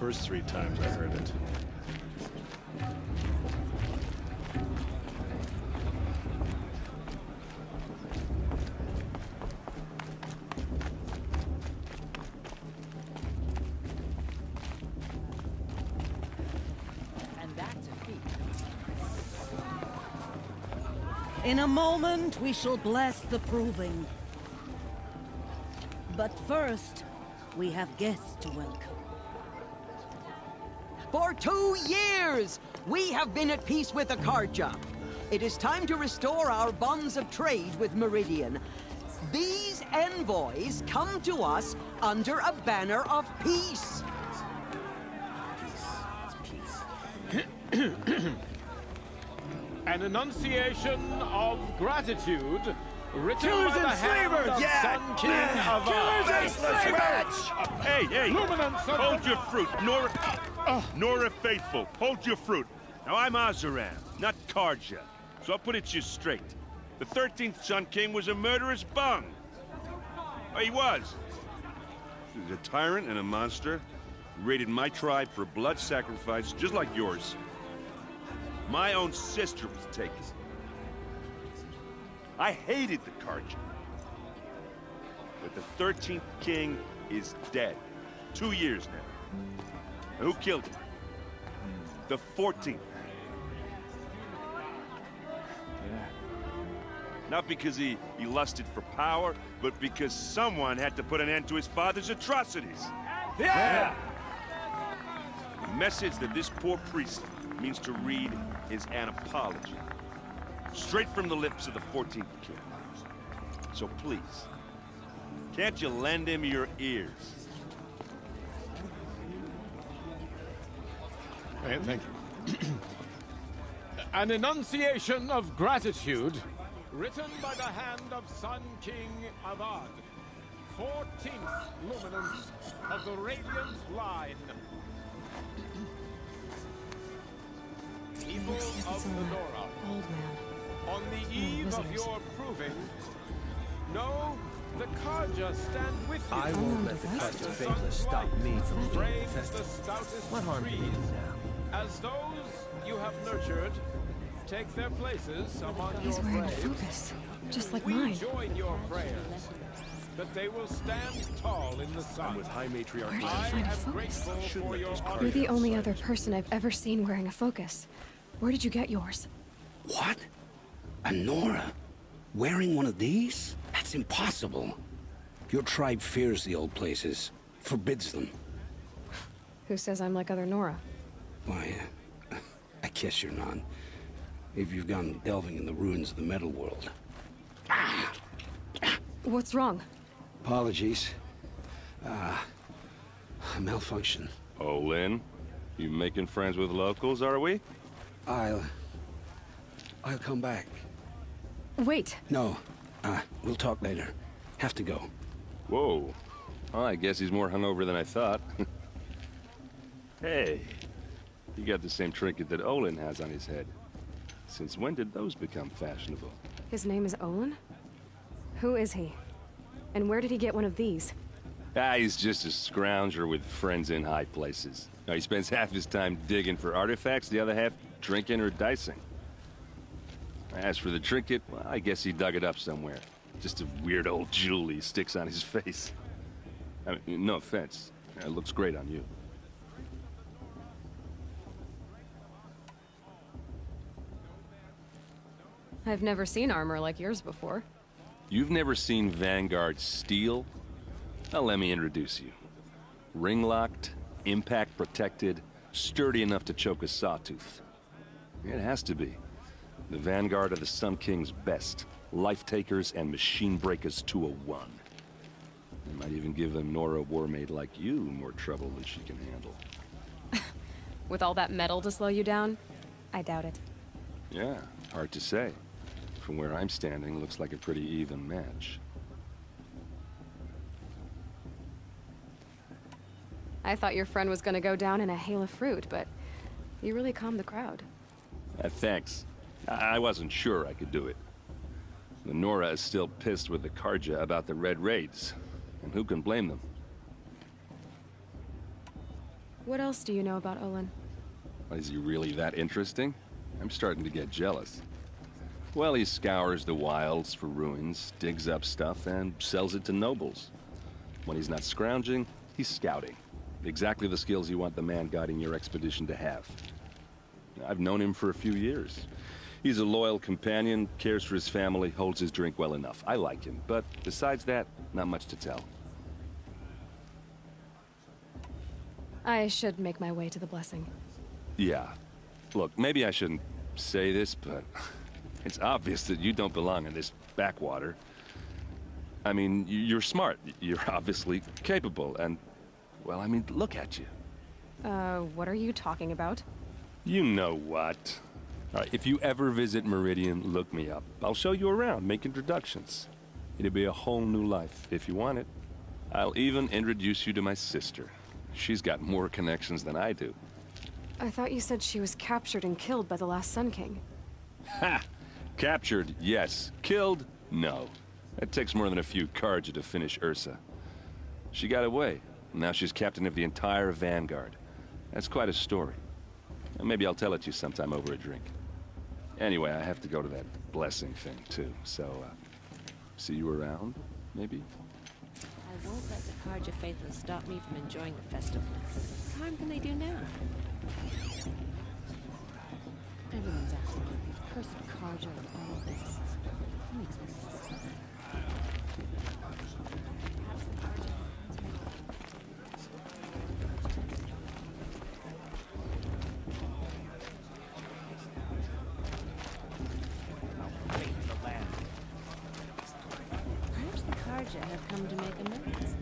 first 3 times I heard it. In a moment, we shall bless the proving. But first, we have guests to welcome. For 2 years, we have been at peace with Akarja. It is time to restore our bonds of trade with Meridian. These envoys come to us under a banner of peace. An enunciation of gratitude written Killers by the and hand slavers! of Yeah! Sun King Avad. Killers and slavers! Hey, hey! Luminance of Hold your fruit, Nora Faithful. Hold your fruit. Now I'm Azaram, not Karja, so I'll put it to you straight. The 13th Sun King was a murderous bung. Oh, he was. He was a tyrant and a monster. He raided my tribe for blood sacrifice, just like yours. My own sister was taken. I hated the Karja. But the 13th king is dead. 2 years now. And who killed him? The 14th. Not because he lusted for power, but because someone had to put an end to his father's atrocities. Yeah! The message that this poor priest means to read is an apology. Straight from the lips of the 14th king. So please, can't you lend him your ears? Thank you. An enunciation of gratitude written by the hand of Sun King Avad, 14th luminance of the Radiant Line. People of Nora, Old man. on the eve of wizards. your proving, know the Karja stand with you. I won't let the device. Karja faithless stop me from being Brave the infested. stoutest What harm trees. can we do now? As those you have nurtured take their places among He's your wearing a braves, focus, just like we mine. join your prayers that they will stand tall in the sun. I'm with High Matriarch. Where did I you find a am focus? grateful Should for let your those honor. You're the only other person I've ever seen wearing a focus. Where did you get yours? What? A Nora? Wearing one of these? That's impossible. Your tribe fears the old places, forbids them. Who says I'm like other Nora? Why, I guess you're not. If you've gone delving in the ruins of the metal world. What's wrong? Apologies. A malfunction. Oh, Lynn, you making friends with locals, are we? I'll come back. Wait, No, we'll talk later. Have to go. Whoa. Well, I guess he's more hungover than I thought. Hey, you got the same trinket that Olin has on his head. Since when did those become fashionable? his name is Olin? Who is he? And where did he get one of these? He's just a scrounger with friends in high places. Now, he spends half his time digging for artifacts, the other half drinking or dicing. As for the trinket, well, I guess he dug it up somewhere. Just a weird old jewel he sticks on his face. I mean, no offense. It looks great on you. I've never seen armor like yours before. You've never seen Vanguard steel? Well, let me introduce you. Ring-locked, impact-protected, sturdy enough to choke a sawtooth. It has to be. The Vanguard of the Sun King's best. Life-takers and machine-breakers to a one. They might even give a Nora warmaid like you more trouble than she can handle. With all that metal to slow you down? I doubt it. Yeah, hard to say. From where I'm standing, looks like a pretty even match. I thought your friend was gonna go down in a hail of fruit, but you really calmed the crowd. Thanks. I wasn't sure I could do it. The Nora is still pissed with the Karja about the Red Raids, and who can blame them? What else do you know about Olin? Is he really that interesting? I'm starting to get jealous. Well, he scours the wilds for ruins, digs up stuff, and sells it to nobles. When he's not scrounging, he's scouting. Exactly the skills you want the man guiding your expedition to have. I've known him for a few years. He's a loyal companion, cares for his family, holds his drink well enough. I like him, but besides that, not much to tell. I should make my way to the blessing. Yeah. Look, maybe I shouldn't say this, but it's obvious that you don't belong in this backwater. I mean, you're smart. You're obviously capable, and, well, I mean, look at you. What are you talking about? You know what. All right, if you ever visit Meridian, look me up. I'll show you around, make introductions. It'll be a whole new life, if you want it. I'll even introduce you to my sister. She's got more connections than I do. I thought you said she was captured and killed by the last Sun King. Ha! Captured, yes. Killed, no. It takes more than a few Carja to finish Ursa. She got away. Now she's captain of the entire Vanguard. That's quite a story. Maybe I'll tell it to you sometime over a drink. Anyway, I have to go to that blessing thing, too. So, see you around, maybe? I won't let the Carja faithless stop me from enjoying the festival. What harm can they do now? Everyone's asking me if cursed Carja and all this. Who makes me sick? Perhaps the Carja have come to make amends.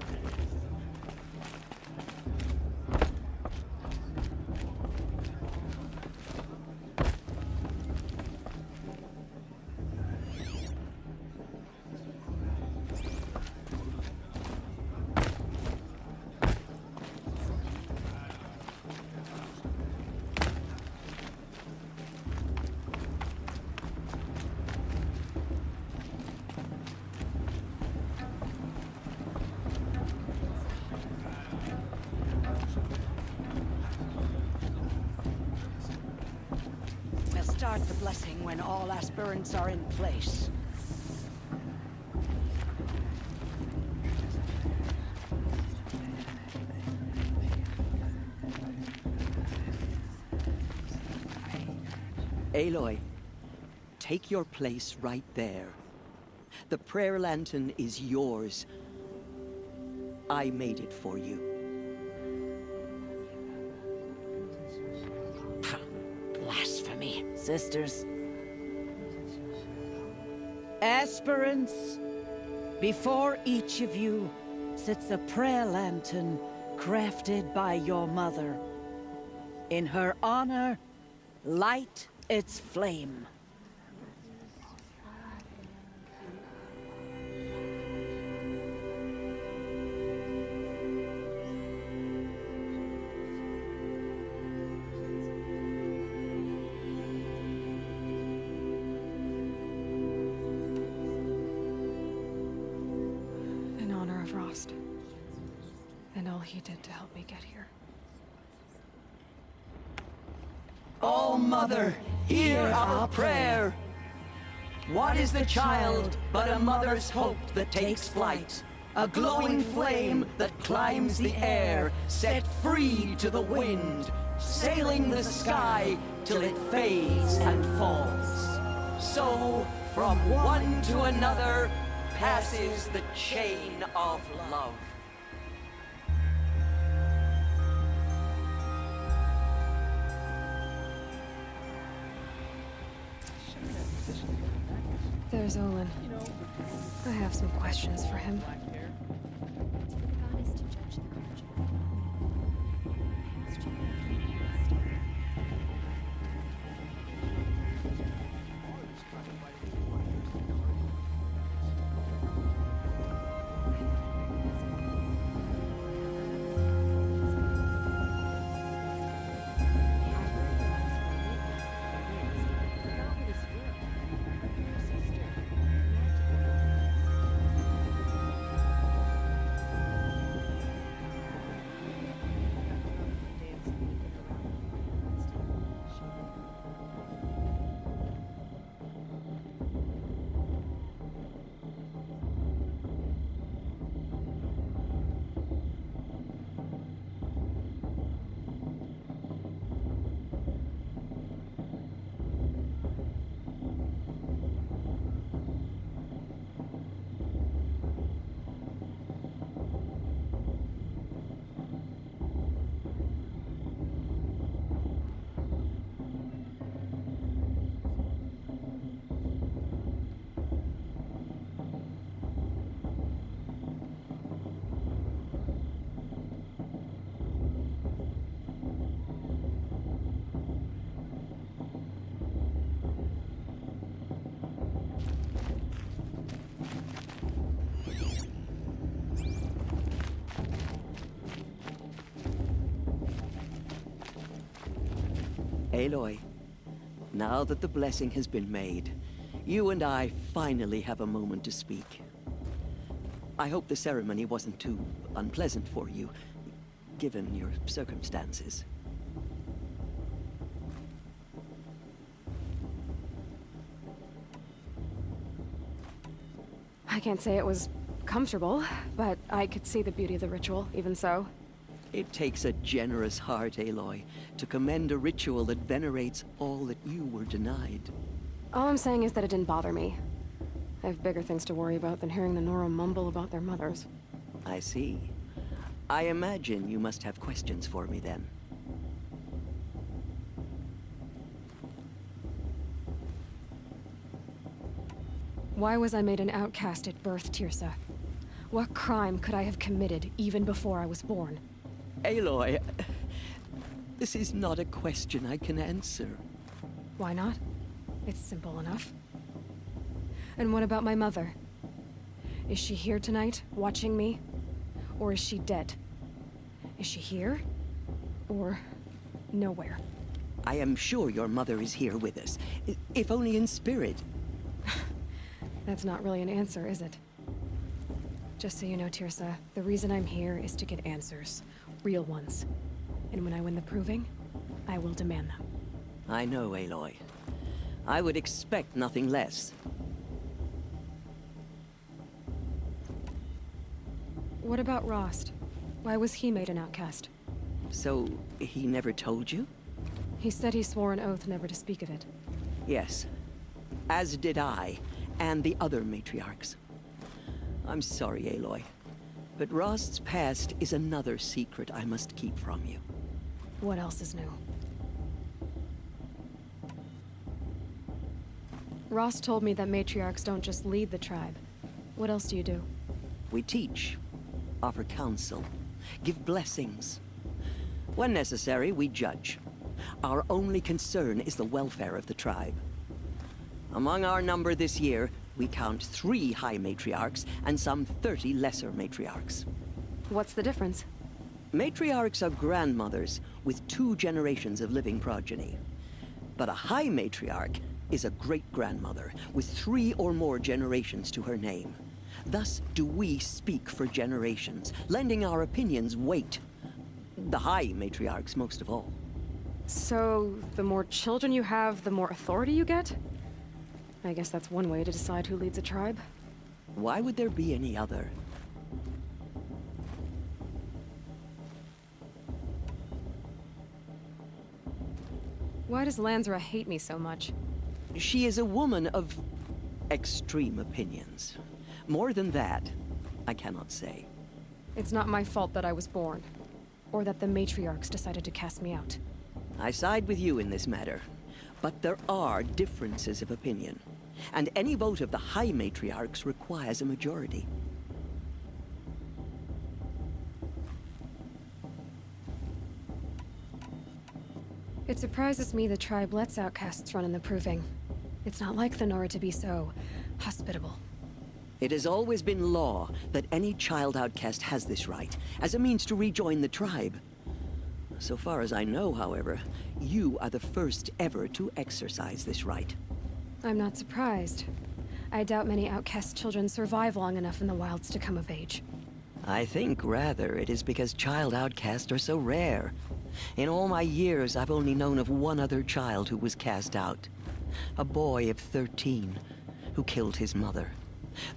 We'll start the blessing when all aspirants are in place. Aloy, take your place right there. The prayer lantern is yours. I made it for you. Blasphemy. Sisters. Aspirants, before each of you sits a prayer lantern crafted by your mother. In her honor, light its flame. In honor of Rost. And all he did to help me get here. Oh, Mother, hear our prayer. What is the child but a mother's hope that takes flight? A glowing flame that climbs the air, set free to the wind, sailing the sky till it fades and falls. So, from one to another, passes the chain of love. There's Olin. I have some questions for him. God is to judge the Carja. Aloy, now that the blessing has been made, you and I finally have a moment to speak. I hope the ceremony wasn't too unpleasant for you, given your circumstances. I can't say it was comfortable, but I could see the beauty of the ritual, even so. It takes a generous heart, Aloy, to commend a ritual that venerates all that you were denied. All I'm saying is that it didn't bother me. I have bigger things to worry about than hearing the Nora mumble about their mothers. I see. I imagine you must have questions for me then. Why was I made an outcast at birth, Tirsa? What crime could I have committed even before I was born? Aloy, this is not a question I can answer. Why not? It's simple enough. And what about my mother? Is she here tonight, watching me? Or is she dead? Is she here? Or nowhere? I am sure your mother is here with us, if only in spirit. That's not really an answer, is it? Just so you know, Tirsa, the reason I'm here is to get answers. Real ones. And when I win the proving, I will demand them. I know, Aloy. I would expect nothing less. What about Rost? Why was he made an outcast? So, he never told you? He said he swore an oath never to speak of it. Yes. As did I, and the other matriarchs. I'm sorry, Aloy, but Rost's past is another secret I must keep from you. What else is new? Rost told me that matriarchs don't just lead the tribe. What else do you do? We teach, offer counsel, give blessings. When necessary, we judge. Our only concern is the welfare of the tribe. Among our number this year, we count 3 high matriarchs and some 30 lesser matriarchs. What's the difference? Matriarchs are grandmothers with 2 generations of living progeny. But a high matriarch is a great-grandmother with 3 or more generations to her name. Thus do we speak for generations, lending our opinions weight. The high matriarchs most of all. So, the more children you have, the more authority you get? I guess that's one way to decide who leads a tribe. Why would there be any other? Why does Lansra hate me so much? She is a woman of extreme opinions. More than that, I cannot say. It's not my fault that I was born. Or that the matriarchs decided to cast me out. I side with you in this matter. But there are differences of opinion. And any vote of the high matriarchs requires a majority. It surprises me the tribe lets outcasts run in the proving. It's not like the Nora to be so hospitable. It has always been law that any child outcast has this right, as a means to rejoin the tribe. So far as I know, however, you are the first ever to exercise this right. I'm not surprised. I doubt many outcast children survive long enough in the wilds to come of age. I think, rather, it is because child outcasts are so rare. In all my years, I've only known of one other child who was cast out. A boy of 13, who killed his mother.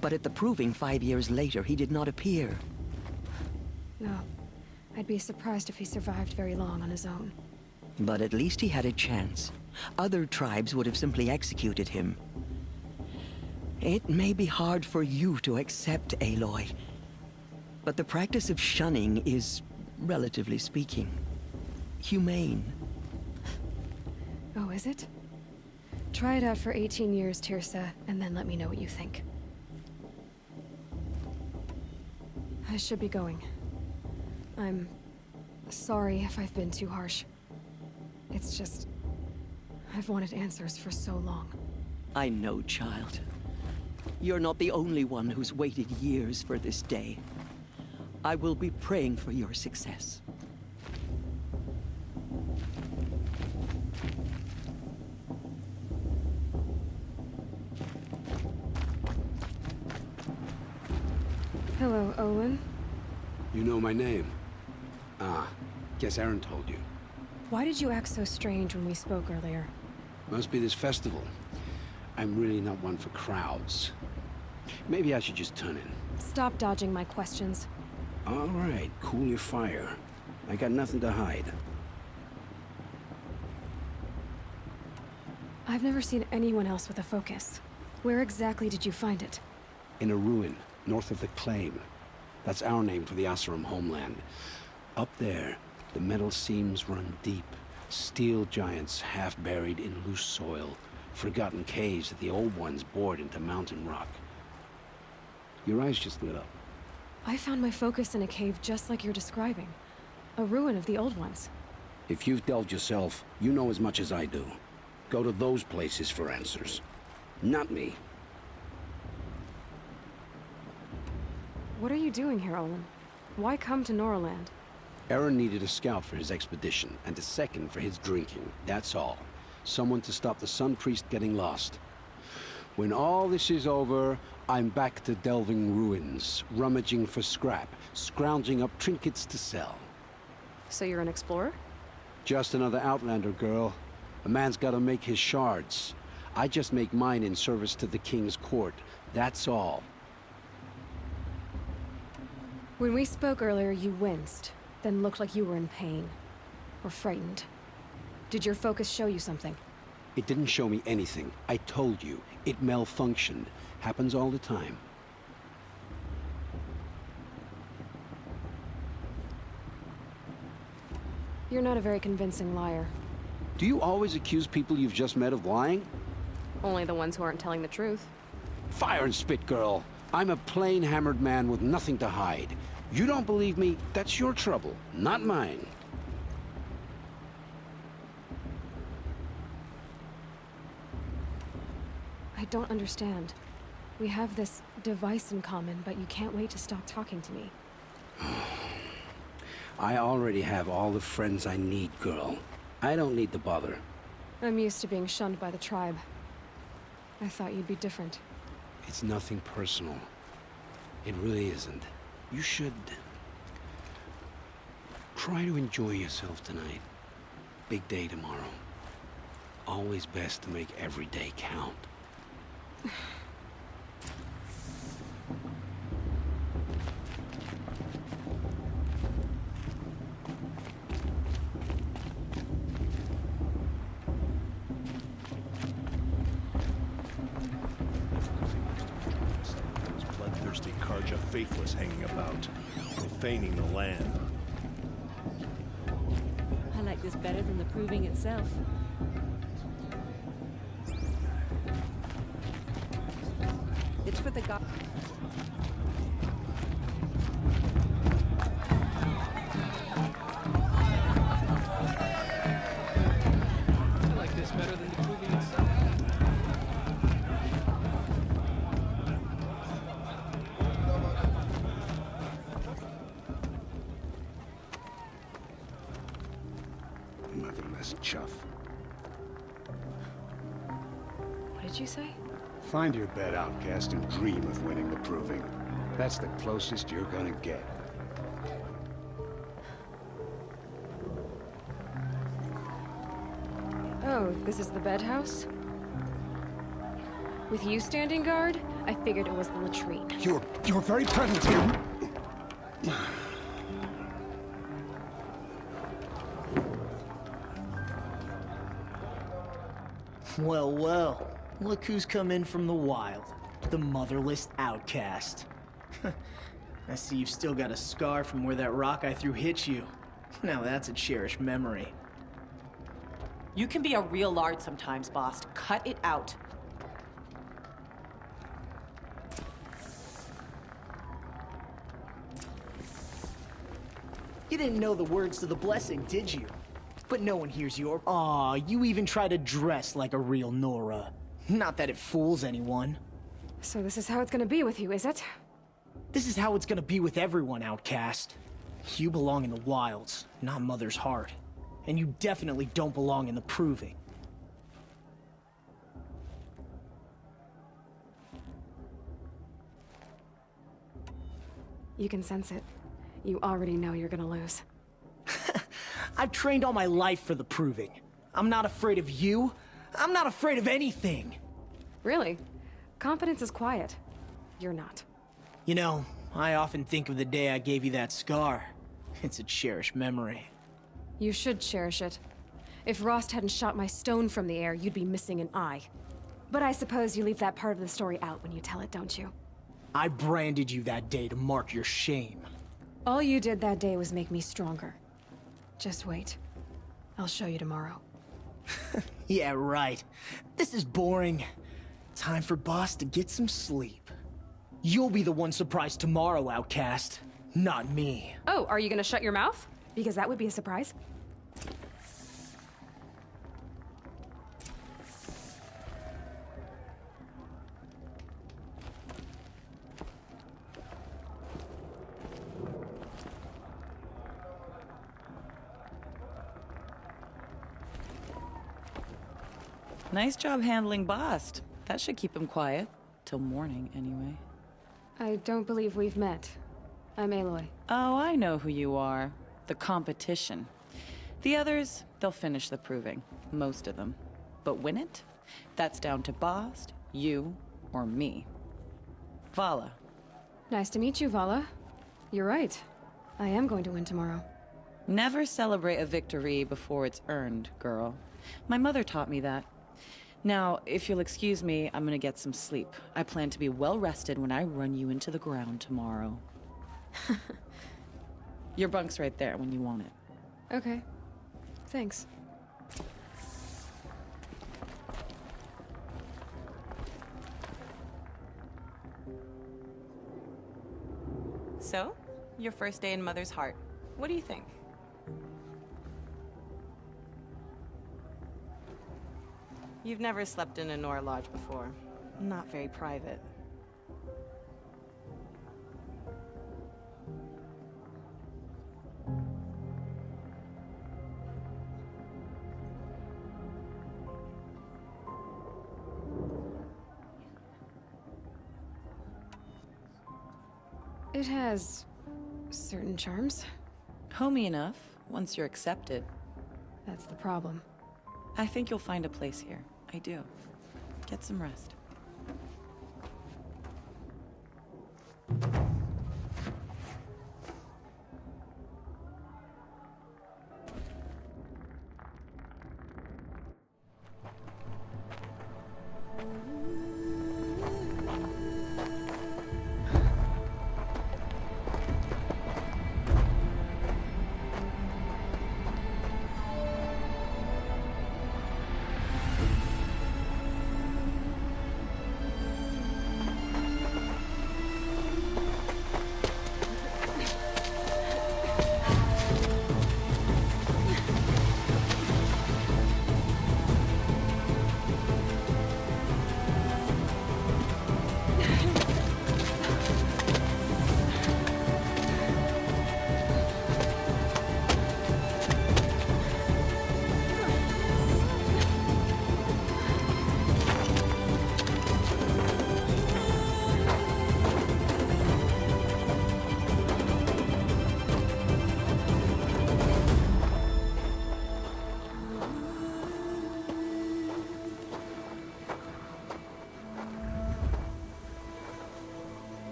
But at the proving 5 years later, he did not appear. No. I'd be surprised if he survived very long on his own. But at least he had a chance. Other tribes would have simply executed him. It may be hard for you to accept, Aloy. But the practice of shunning is, relatively speaking, humane. Oh, is it? Try it out for 18 years, Tirsa, and then let me know what you think. I should be going. I'm sorry if I've been too harsh. It's just... I've wanted answers for so long. I know, child. You're not the only one who's waited years for this day. I will be praying for your success. Olin? You know my name? Ah, guess Aaron told you. Why did you act so strange when we spoke earlier? Must be this festival. I'm really not one for crowds. Maybe I should just turn in. Stop dodging my questions. All right, cool your fire. I got nothing to hide. I've never seen anyone else with a focus. Where exactly did you find it? In a ruin, north of the Claim. That's our name for the Oseram homeland. Up there, the metal seams run deep. Steel giants half buried in loose soil. Forgotten caves that the old ones bored into mountain rock. Your eyes just lit up. I found my focus in a cave just like you're describing. A ruin of the old ones. If you've delved yourself, you know as much as I do. Go to those places for answers. Not me. What are you doing here, Olin? Why come to Noraland? Aaron needed a scout for his expedition, and a second for his drinking. That's all. Someone to stop the Sun Priest getting lost. When all this is over, I'm back to delving ruins, rummaging for scrap, scrounging up trinkets to sell. So you're an explorer? Just another Outlander, girl. A man's gotta make his shards. I just make mine in service to the King's court. That's all. When we spoke earlier, you winced, then looked like you were in pain. Or frightened. Did your focus show you something? It didn't show me anything. I told you. It malfunctioned. Happens all the time. You're not a very convincing liar. Do you always accuse people you've just met of lying? Only the ones who aren't telling the truth. Fire and spit, girl. I'm a plain hammered man with nothing to hide. You don't believe me, that's your trouble, not mine. I don't understand. We have this device in common, but you can't wait to stop talking to me. I already have all the friends I need, girl. I don't need the bother. I'm used to being shunned by the tribe. I thought you'd be different. It's nothing personal. It really isn't. You should... try to enjoy yourself tonight. Big day tomorrow. Always best to make every day count. Those bloodthirsty Karja faithless hanging about, profaning the land. I like this better than the proving itself. It's for the god. I like this better than the proving itself. Motherless chuff. What did you say? Find your bed, outcast, and dream of winning the proving. That's the closest you're gonna get. Oh, this is the bedhouse? With you standing guard, I figured it was the latrine. Your very presence here. Well, well. Look who's come in from the wild. The motherless outcast. I see you've still got a scar from where that rock I threw hit you. Now that's a cherished memory. You can be a real lard sometimes, boss. Cut it out. You didn't know the words to the blessing, did you? But no one hears your... Aw, you even try to dress like a real Nora. Not that it fools anyone. So this is how it's gonna be with you, is it? This is how it's gonna be with everyone, outcast. You belong in the wilds, not Mother's heart. And you definitely don't belong in the proving. You can sense it. You already know you're gonna lose. I've trained all my life for the proving. I'm not afraid of you. I'm not afraid of anything. Really? Confidence is quiet. You're not. You know, I often think of the day I gave you that scar. It's a cherished memory. You should cherish it. If Rost hadn't shot my stone from the air, you'd be missing an eye. But I suppose you leave that part of the story out when you tell it, don't you? I branded you that day to mark your shame. All you did that day was make me stronger. Just wait. I'll show you tomorrow. Yeah, right. This is boring. Time for Boss to get some sleep. You'll be the one surprised tomorrow, Outcast. Not me. Oh, are you gonna shut your mouth? Because that would be a surprise. Nice job handling Bast. That should keep him quiet. Till morning, anyway. I don't believe we've met. I'm Aloy. Oh, I know who you are. The competition. The others, they'll finish the proving. Most of them. But win it? That's down to Bast, you, or me. Vala. Nice to meet you, Vala. You're right. I am going to win tomorrow. Never celebrate a victory before it's earned, girl. My mother taught me that. Now, if you'll excuse me, I'm gonna get some sleep. I plan to be well rested when I run you into the ground tomorrow. Your bunk's right there when you want it. Okay. Thanks. So, your first day in Mother's Heart. What do you think? You've never slept in a Nora Lodge before. Not very private. It has certain charms. Homey enough, once you're accepted. That's the problem. I think you'll find a place here. I do. Get some rest.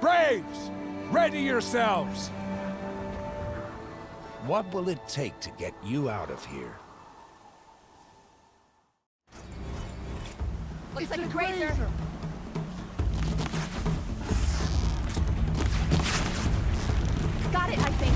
Braves! Ready yourselves! What will it take to get you out of here? Looks like a grazer. Got it, I think.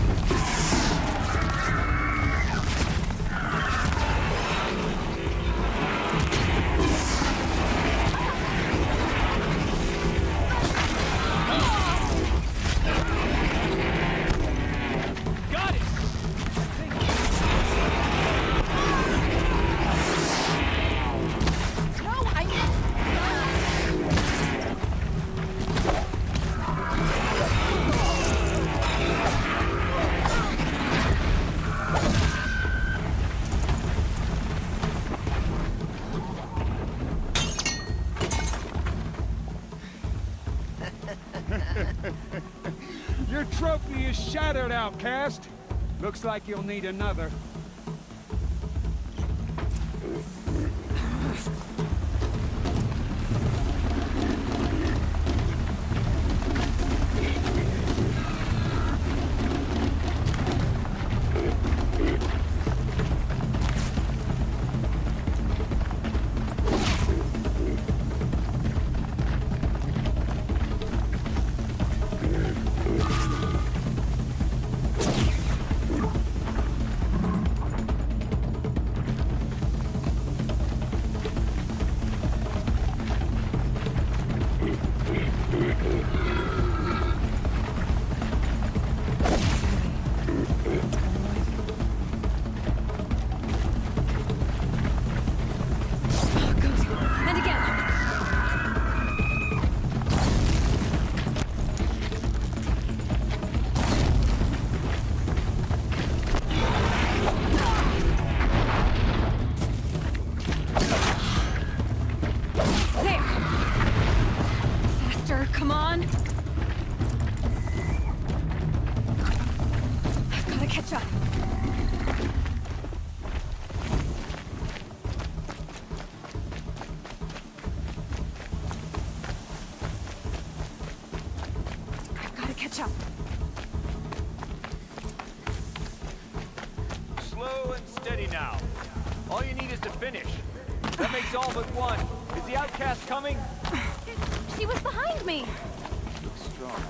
trophy is shattered, outcast. Looks like you'll need another. And again. There. Faster, come on. I've got to catch up. I've got to catch up. Slow and steady now. All you need is to finish. That makes all but one. Is the outcast coming? She was behind me. Looks strong.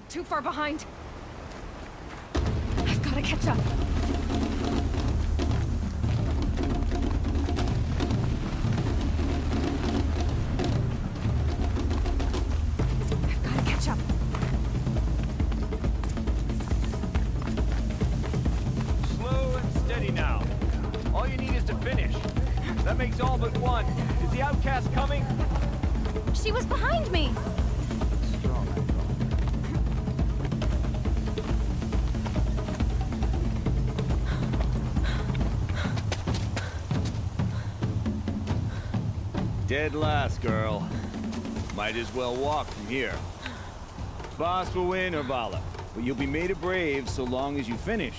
Too far behind. I've got to catch up. I've got to catch up. Slow and steady now. All you need is to finish. That makes all but one. Is the outcast coming? She was behind me. Strong. Dead last, girl. Might as well walk from here. Boss will win, Urvala, but you'll be made a brave so long as you finish.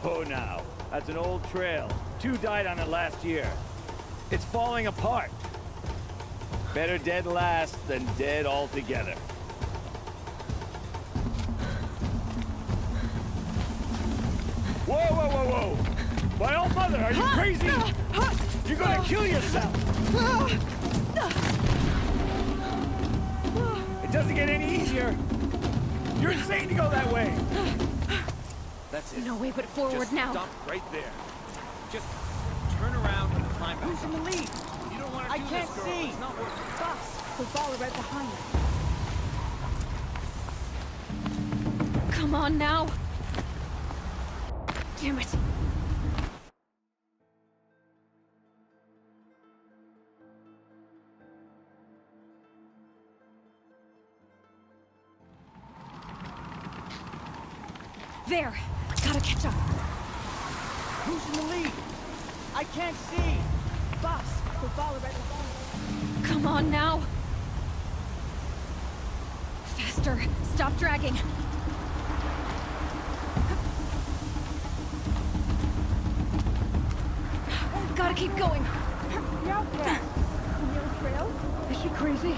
Oh, now. That's an old trail. 2 died on it last year. It's falling apart. Better dead last than dead altogether. Whoa, whoa, whoa, whoa! My old mother, are you crazy? You're gonna kill yourself! It doesn't get any easier! You're insane to go that way! That's it. No way but forward Just now. Stop right there. Just turn around and climb back. Who's in the lead? You don't want to I do can't this, girl. see. It's not working. Boss, we're falling right behind. Come on now. Damn it. There. Gotta catch up. Who's in the lead? I can't see. Boss, we're falling right behind. Come on now. Faster. Stop dragging. Gotta keep going. The outcast. Near a trail? Is she crazy?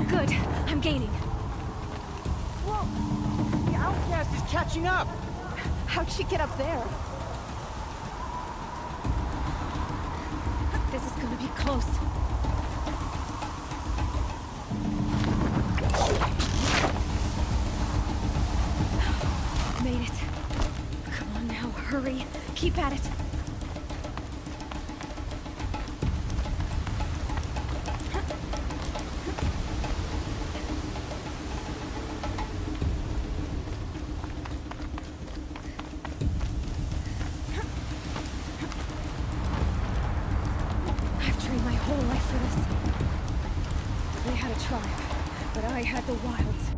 Good. I'm gaining. Whoa! The outcast is catching up! How'd she get up there? This is gonna be close. Made it. Come on now, hurry. Keep at it. for this. They had a tribe, but I had the wilds.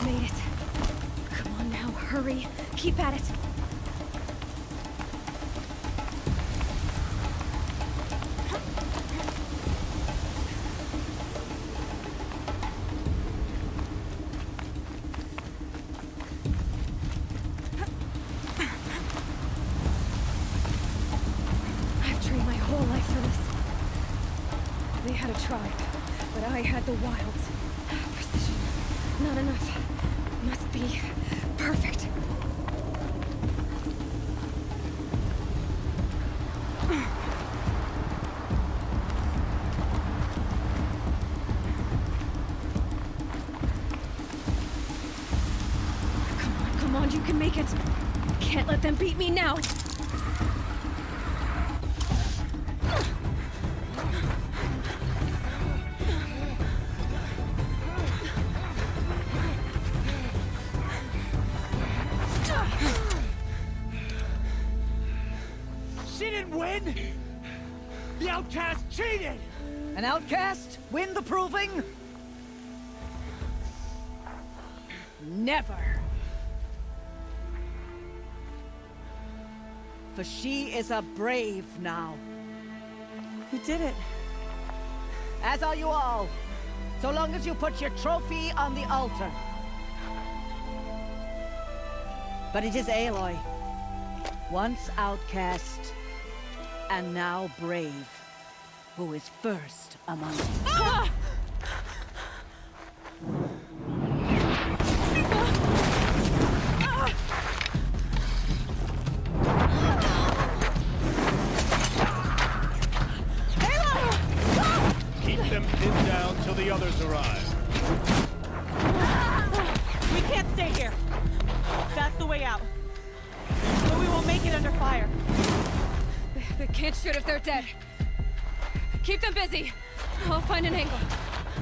Made it. Come on now, hurry. Keep at it. I've trained my whole life for this. They had a tribe, but I had the wilds. Precision. Not enough. Must be perfect. Come on, you can make it. Can't let them beat me now. She didn't win! The outcast cheated! An outcast win the proving? Never. For she is a brave now. You did it. As are you all. So long as you put your trophy on the altar. But it is Aloy. Once outcast, and now brave, who is first among us. Keep them pinned down till the others arrive. We can't stay here. That's the way out. But we won't make it under fire. They can't shoot if they're dead. Keep them busy. I'll find an angle.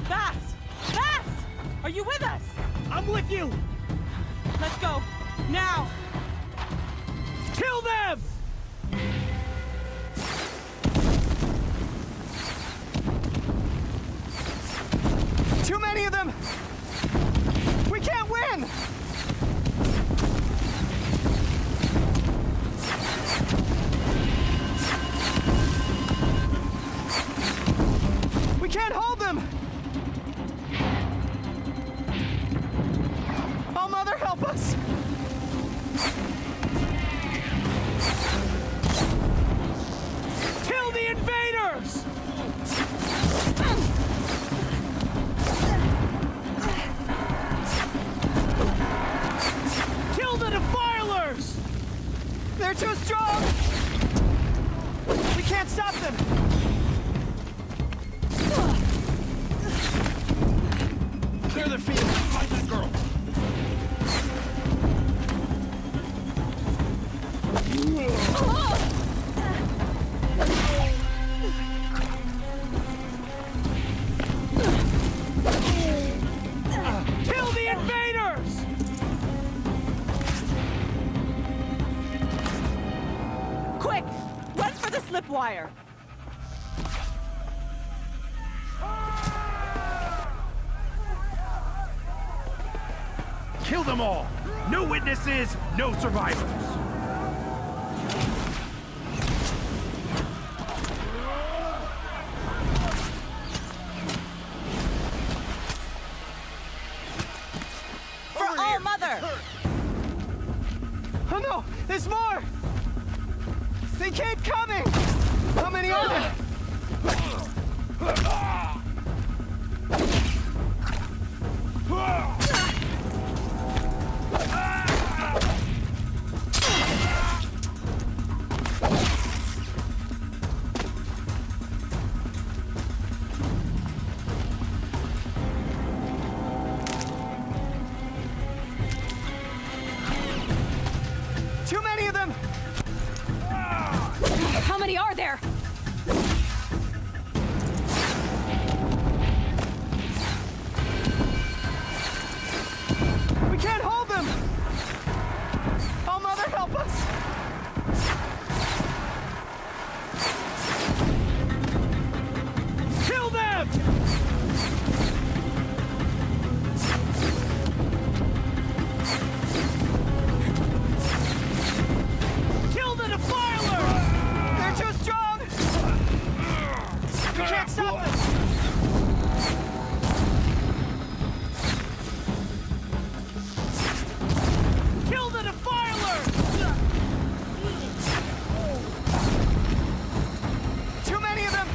Bast! Bast! Are you with us? I'm with you! Let's go. Now! Kill them! Too many of them! We can't win! We can't hold them! Oh, Mother, help us! Kill the invaders! Kill the defilers! They're too strong! We can't stop them! Clear the field. Find that girl. Kill the invaders! Quick! Run for the slip wire! Kill them all! No witnesses, no survivors! For All Mother! Oh no! There's more! They keep coming! How many are there? We can't hold them! Oh, Mother, help us! Kill them! Kill the Defiler! They're too strong! We can't stop them! Kill the Defiler! Too many of them!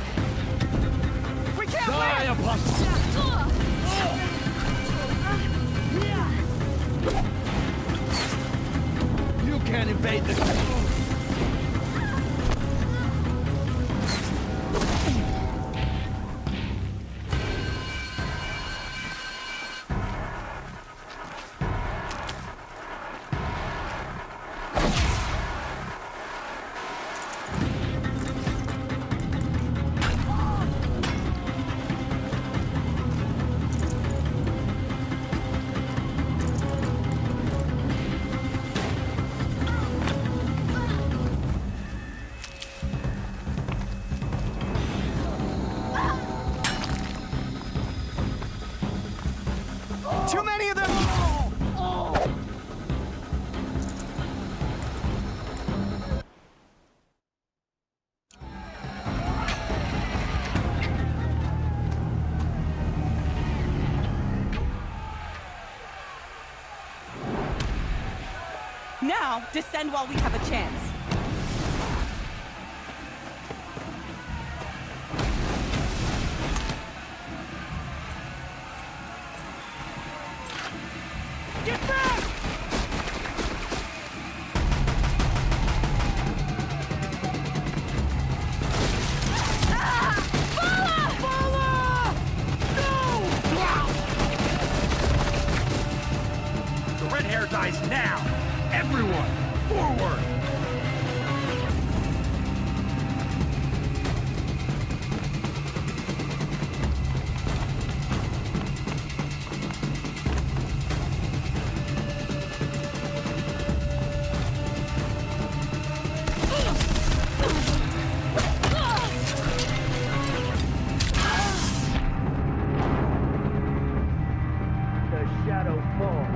We can't win! You can't invade this. Too many of them! Now, descend while we have a chance. Get back! The red hair dies now! Everyone, forward! The shadow falls.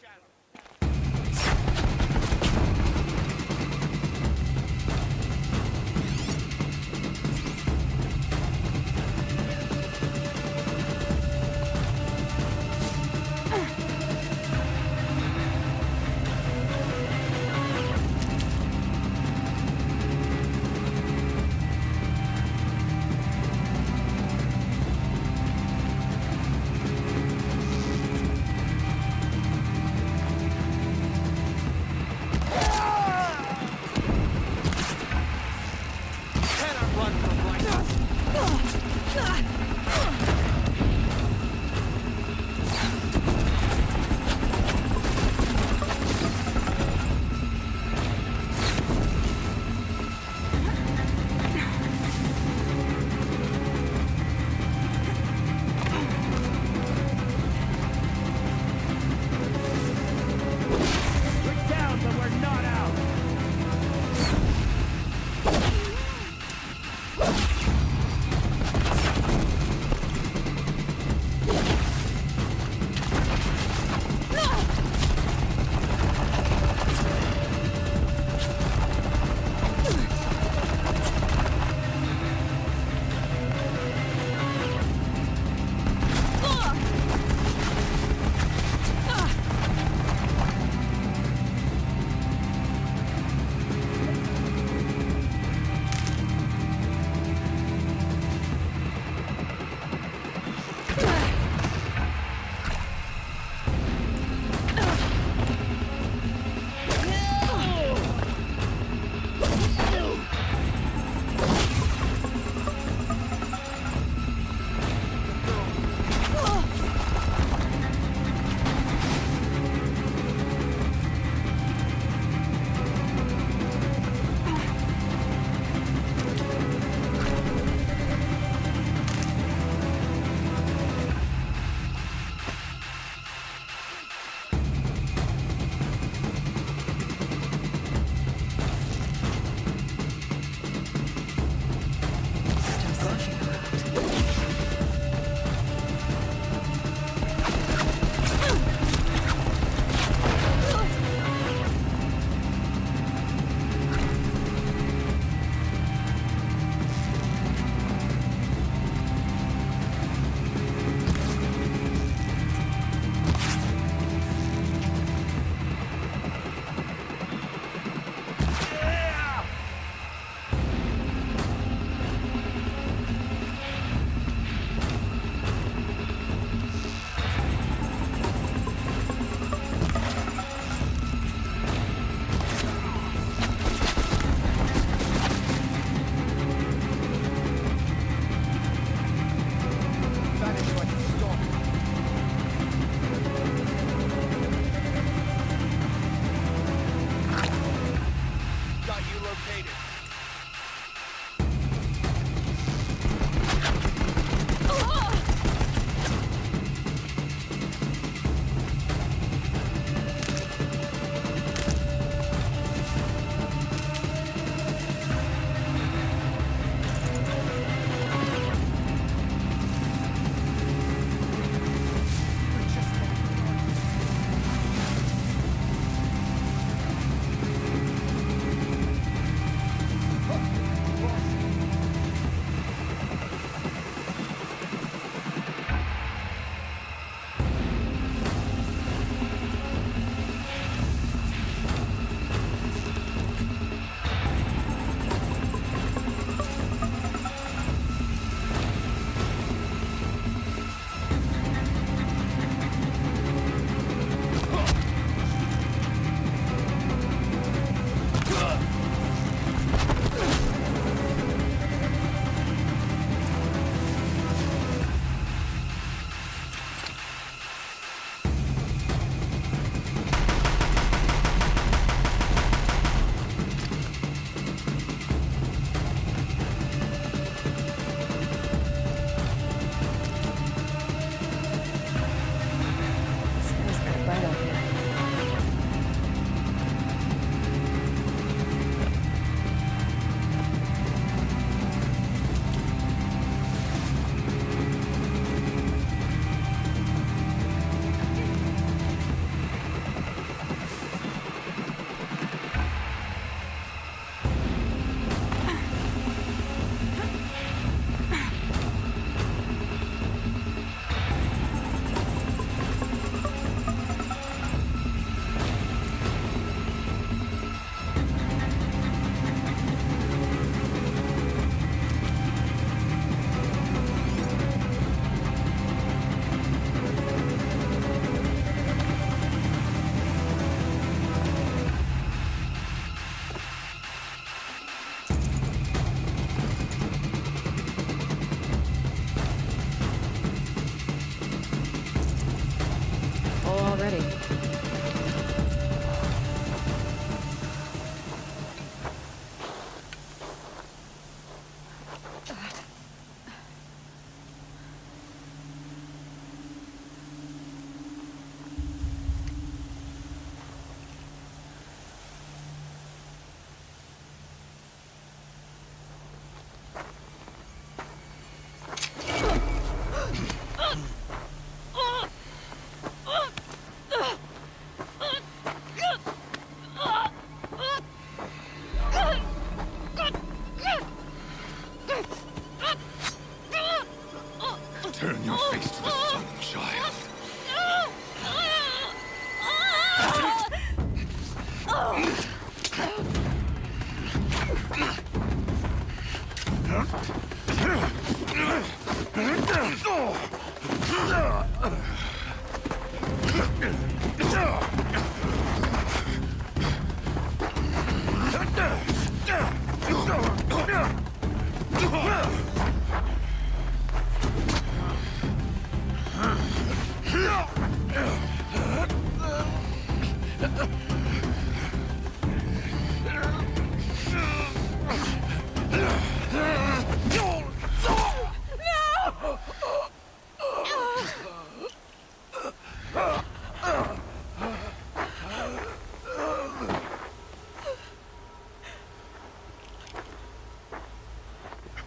Out! Turn your face to the sun, child.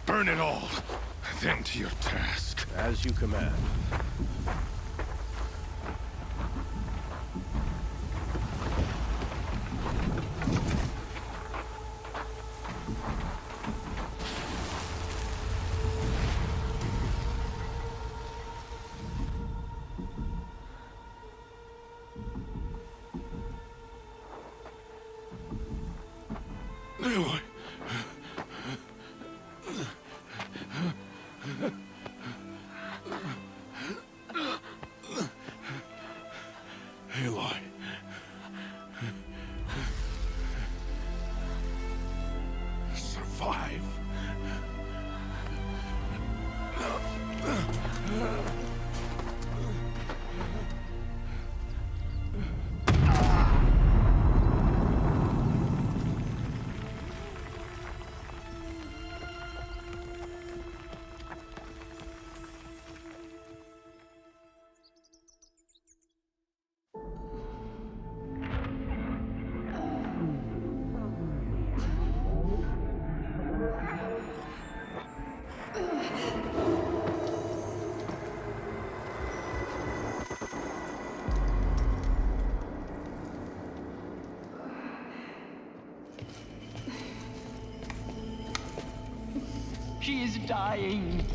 Burn it all. Attend to your task. As you command. Aloy. Aloy. Survive. She is dying.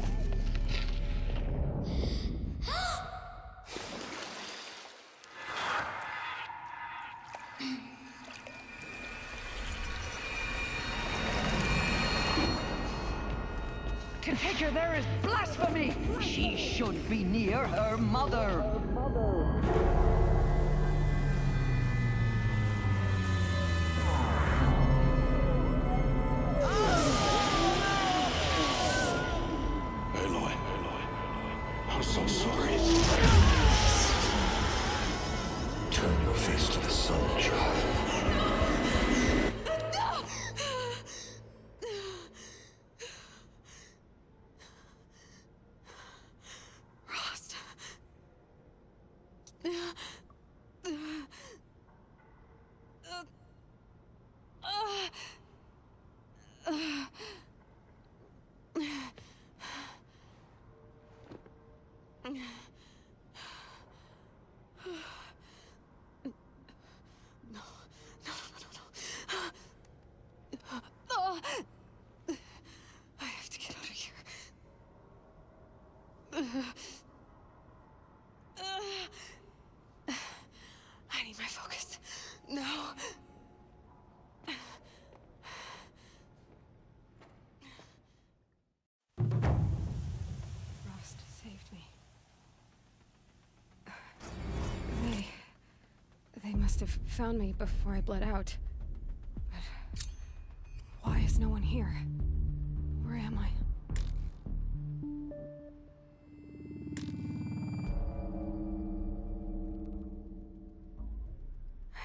To take her there is blasphemy! She should be near her mother. Aloy. I'm so sorry. Turn your face to the sun, child. Rost. I have to get out of here. I need my focus. No. Rost saved me. They must have found me before I bled out. But why is no one here? Where am I?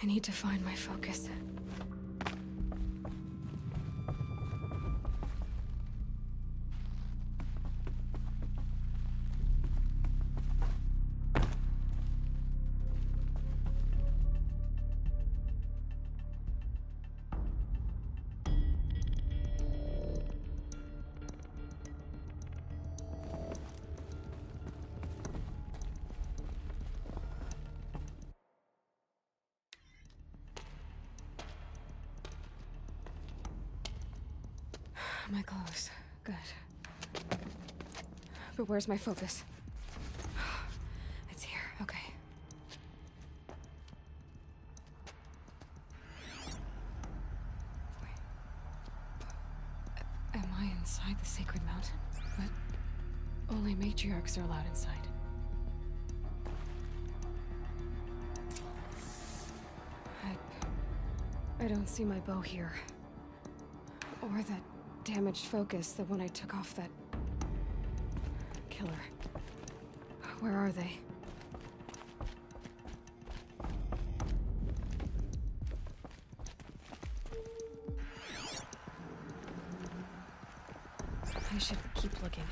I need to find my focus. My clothes. Good. But where's my focus? It's here. Okay. Wait. Am I inside the sacred mountain? But only matriarchs are allowed inside. I don't see my bow here. Or that damaged focus, the one I took off that killer. Where are they? I should keep looking.